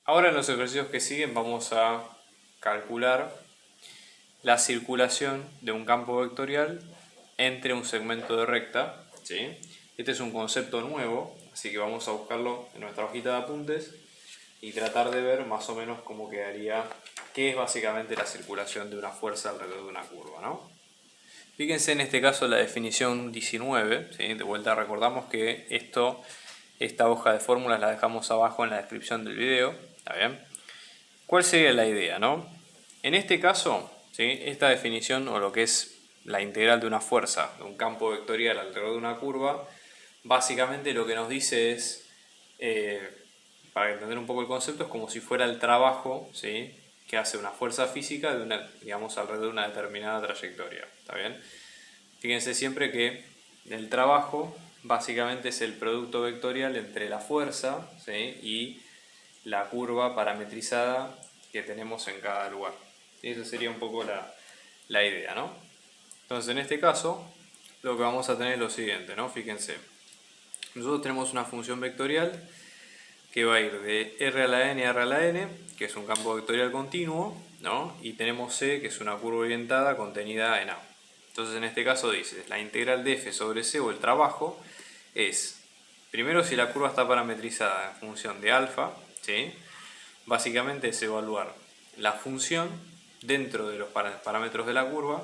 Ahora en los ejercicios que siguen vamos a calcular la circulación de un campo vectorial entre un segmento de recta, ¿sí? Este es un concepto nuevo, así que vamos a buscarlo en nuestra hojita de apuntes y tratar de ver más o menos cómo quedaría, qué es básicamente la circulación de una fuerza alrededor de una curva, ¿no? Fíjense en este caso la definición 19, ¿sí? De vuelta recordamos que esta hoja de fórmulas la dejamos abajo en la descripción del video, ¿está bien? ¿Cuál sería la idea, no? En este caso, ¿sí? Esta definición o lo que es la integral de una fuerza, de un campo vectorial alrededor de una curva, básicamente lo que nos dice es, para entender un poco el concepto, es como si fuera el trabajo, ¿sí? Que hace una fuerza física de una, digamos, alrededor de una determinada trayectoria, ¿está bien? Fíjense siempre que el trabajo básicamente es el producto vectorial entre la fuerza, ¿sí? Y la curva parametrizada que tenemos en cada lugar. Y esa sería un poco la idea, ¿no? Entonces en este caso lo que vamos a tener es lo siguiente, ¿no? Fíjense, nosotros tenemos una función vectorial que va a ir de R a la N a R a la N, que es un campo vectorial continuo, ¿no? Y tenemos C, que es una curva orientada contenida en A. Entonces en este caso dice, la integral de F sobre C, o el trabajo, es, primero si la curva está parametrizada en función de alfa, ¿sí? Básicamente es evaluar la función dentro de los parámetros de la curva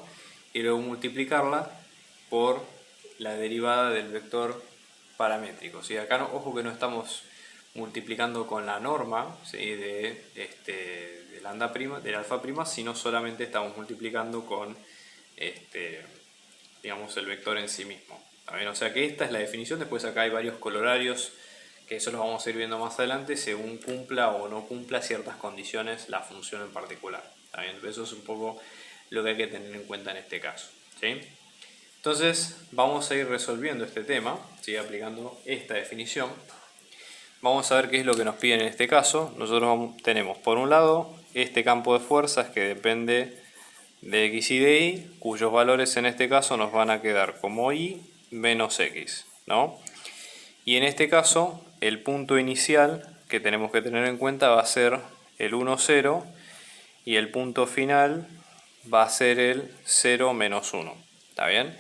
y luego multiplicarla por la derivada del vector paramétrico, ¿sí? Acá ojo que no estamos multiplicando con la norma, ¿sí? del alfa prima, sino solamente estamos multiplicando con digamos, el vector en sí mismo. ¿También? O sea que esta es la definición. Después acá hay varios colorarios que eso los vamos a ir viendo más adelante según cumpla o no cumpla ciertas condiciones la función en particular. ¿También? Eso es un poco lo que hay que tener en cuenta en este caso, ¿sí? Entonces vamos a ir resolviendo este tema, ¿sí? Aplicando esta definición. Vamos a ver qué es lo que nos piden en este caso. Nosotros tenemos por un lado este campo de fuerzas que depende de x y de y, cuyos valores en este caso nos van a quedar como y menos x, ¿no? Y en este caso el punto inicial que tenemos que tener en cuenta va a ser el 1, 0 y el punto final va a ser el 0, menos 1, ¿está bien?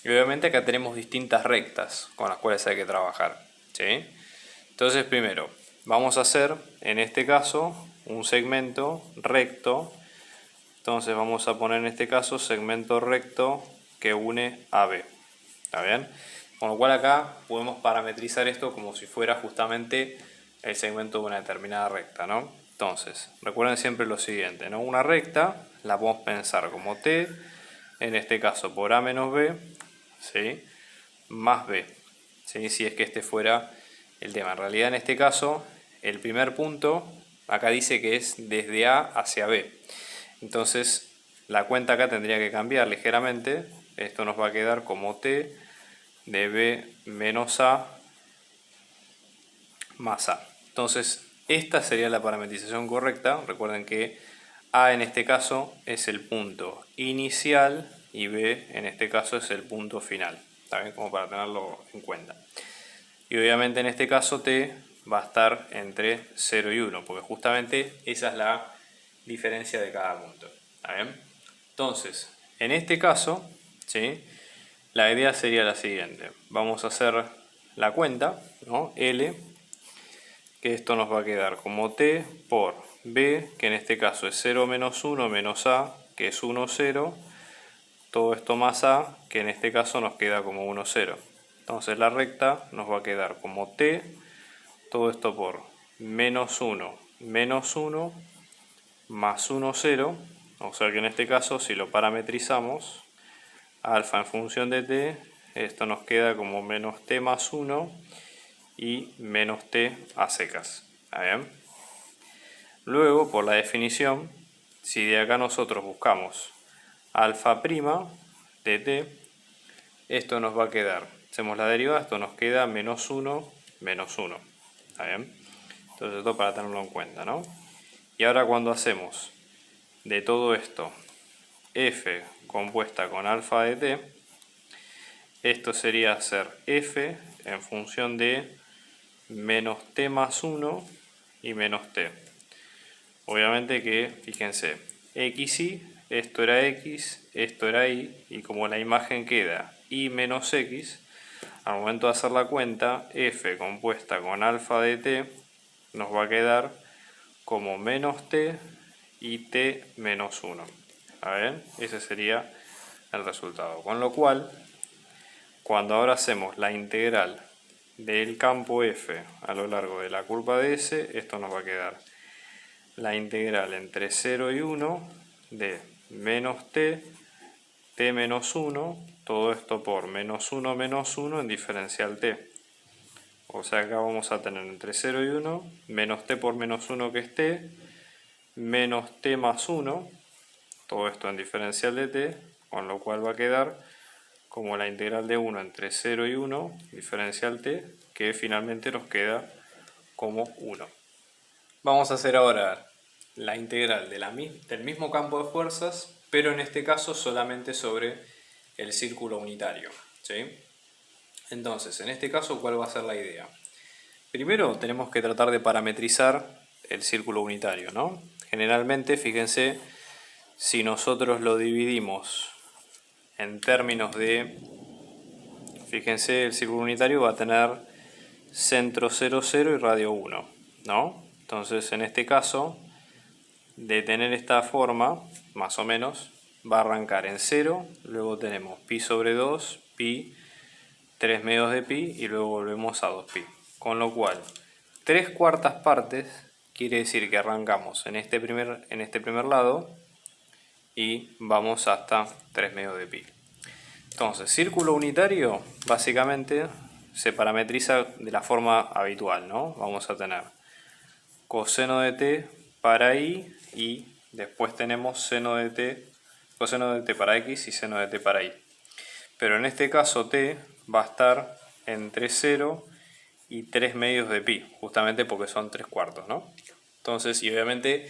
Y obviamente acá tenemos distintas rectas con las cuales hay que trabajar, ¿sí? Entonces primero vamos a hacer en este caso un segmento recto. Entonces vamos a poner en este caso segmento recto que une a B, ¿está bien? Con lo cual acá podemos parametrizar esto como si fuera justamente el segmento de una determinada recta, ¿no? Entonces, recuerden siempre lo siguiente, ¿no? Una recta la podemos pensar como T, en este caso por A menos B, ¿sí? Más B, ¿sí? Si es que este fuera el tema. En realidad en este caso, el primer punto, acá dice que es desde A hacia B. Entonces la cuenta acá tendría que cambiar ligeramente. Esto nos va a quedar como T de B menos A más A. Entonces esta sería la parametrización correcta. Recuerden que A en este caso es el punto inicial y B en este caso es el punto final. ¿Está bien? Como para tenerlo en cuenta. Y obviamente en este caso T va a estar entre 0 y 1, porque justamente esa es la diferencia de cada punto. ¿Está bien? Entonces, en este caso, ¿sí? La idea sería la siguiente. Vamos a hacer la cuenta, ¿no? L, que esto nos va a quedar como T por B, que en este caso es 0 menos 1 menos A, que es 1, 0. Todo esto más A, que en este caso nos queda como 1, 0. Entonces la recta nos va a quedar como T, todo esto por menos 1 más 1, 0. O sea que en este caso, si lo parametrizamos, alfa en función de t, esto nos queda como menos t más 1 y menos t a secas. ¿Está bien? Luego, por la definición, si de acá nosotros buscamos alfa prima de t, esto nos va a quedar, hacemos la derivada, esto nos queda menos 1 menos 1. ¿Está bien? Entonces esto para tenerlo en cuenta, ¿no? Y ahora cuando hacemos de todo esto f compuesta con alfa de t, esto sería hacer f en función de menos t más 1 y menos t. Obviamente que, fíjense, xy, esto era x, esto era y, y como la imagen queda y menos x, al momento de hacer la cuenta, f compuesta con alfa de t nos va a quedar como menos t y t menos 1. A ver, ese sería el resultado. Con lo cual, cuando ahora hacemos la integral del campo f a lo largo de la curva de S, esto nos va a quedar la integral entre 0 y 1 de menos t, t menos 1, todo esto por menos 1 en diferencial t. O sea, acá vamos a tener entre 0 y 1, menos t por menos 1 que es t, menos t más 1, todo esto en diferencial de t, con lo cual va a quedar como la integral de 1 entre 0 y 1, diferencial t, que finalmente nos queda como 1. Vamos a hacer ahora la integral del mismo campo de fuerzas, pero en este caso solamente sobre el círculo unitario, ¿sí? Entonces, en este caso, ¿cuál va a ser la idea? Primero tenemos que tratar de parametrizar el círculo unitario, ¿no? Generalmente, fíjense, si nosotros lo dividimos en términos de, fíjense, el círculo unitario va a tener centro 0, 0 y radio 1, ¿no? Entonces, en este caso, de tener esta forma, más o menos, va a arrancar en 0, luego tenemos pi sobre 2, pi, 3 medios de pi y luego volvemos a 2pi. Con lo cual, 3/4 partes quiere decir que arrancamos en este primer lado y vamos hasta 3 medios de pi. Entonces, círculo unitario básicamente se parametriza de la forma habitual, ¿no? Vamos a tener coseno de t para y después tenemos seno de t, coseno de t para x y seno de t para y. Pero en este caso t va a estar entre 0 y 3 medios de pi, justamente porque son 3/4, ¿no? Entonces, y obviamente,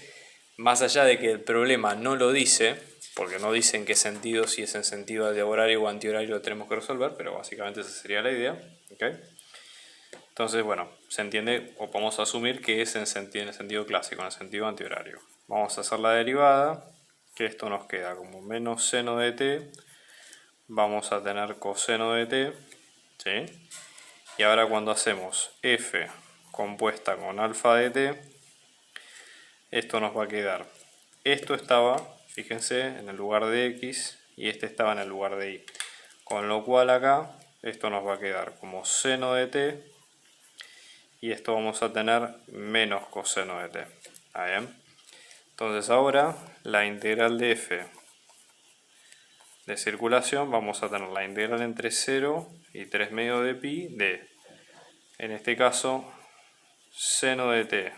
más allá de que el problema no lo dice, porque no dice en qué sentido, si es en sentido de horario o antihorario lo tenemos que resolver, pero básicamente esa sería la idea, ¿okay? Entonces, bueno, se entiende, o podemos asumir que es en el sentido clásico, en el sentido antihorario. Vamos a hacer la derivada, que esto nos queda como menos seno de t, vamos a tener coseno de t, ¿sí? Y ahora cuando hacemos f compuesta con alfa de t, esto nos va a quedar, esto estaba, fíjense, en el lugar de x y este estaba en el lugar de y. Con lo cual acá, esto nos va a quedar como seno de t y esto vamos a tener menos coseno de t. ¿Está bien? Entonces ahora, la integral de f de circulación, vamos a tener la integral entre 0 y 3 medios de pi de, en este caso, seno de t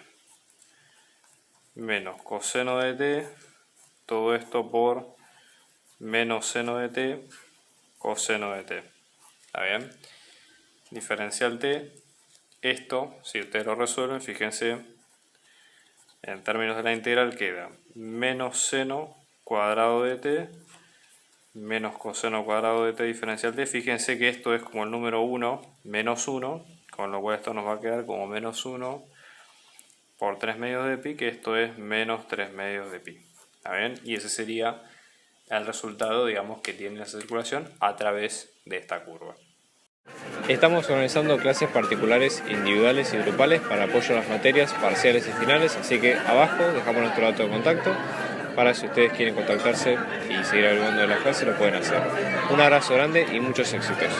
menos coseno de t, todo esto por menos seno de t, coseno de t. ¿Está bien? Diferencial t, esto, si ustedes lo resuelven, fíjense, en términos de la integral queda menos seno cuadrado de t menos coseno cuadrado de t diferencial t. Fíjense que esto es como el número 1 menos 1, con lo cual esto nos va a quedar como menos 1 por 3 medios de pi, que esto es menos 3 medios de pi. ¿Está bien? Y ese sería el resultado, digamos, que tiene la circulación a través de esta curva. Estamos organizando clases particulares, individuales y grupales para apoyo a las materias parciales y finales, así que abajo dejamos nuestro dato de contacto para si ustedes quieren contactarse y seguir averiguando de la clase lo pueden hacer. Un abrazo grande y muchos éxitos.